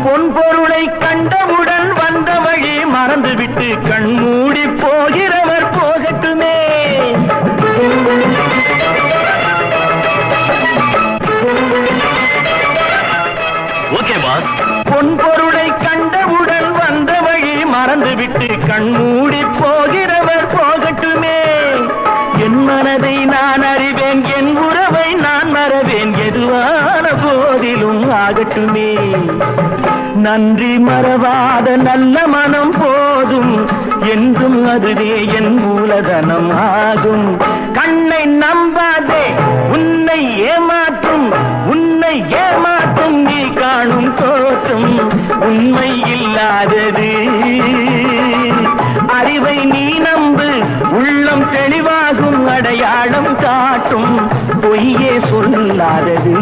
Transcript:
பொன் பொருளை கண்டவுடன் வந்த வழி மறந்துவிட்டு கண்மூடி போகிறவர் போகட்டுமே. Okay boss. பொன் பொருளை கண்டவுடன் வந்த வழி மறந்துவிட்டு கண்மூடி போகிறவர் போகட்டுமே. என் மனதை நான் அறிவேன், என் உறவை நான் மறவேன், எதுவான போதிலும் ஆகட்டுமே. நன்றி மறவாத நல்ல மனம் போதும், என்றும் அதுவே என் மூலதனம் ஆகும். கண்ணை நம்பாதே, உன்னை ஏமாற்றும், உன்னை ஏமாற்றும் நீ காணும் தோற்றம் உண்மை இல்லாதது. அறிவை நீ நம்பு, உள்ளம் தெளிவாகும், அடையாளம் காட்டும் பொய்யே சொல்லாதது.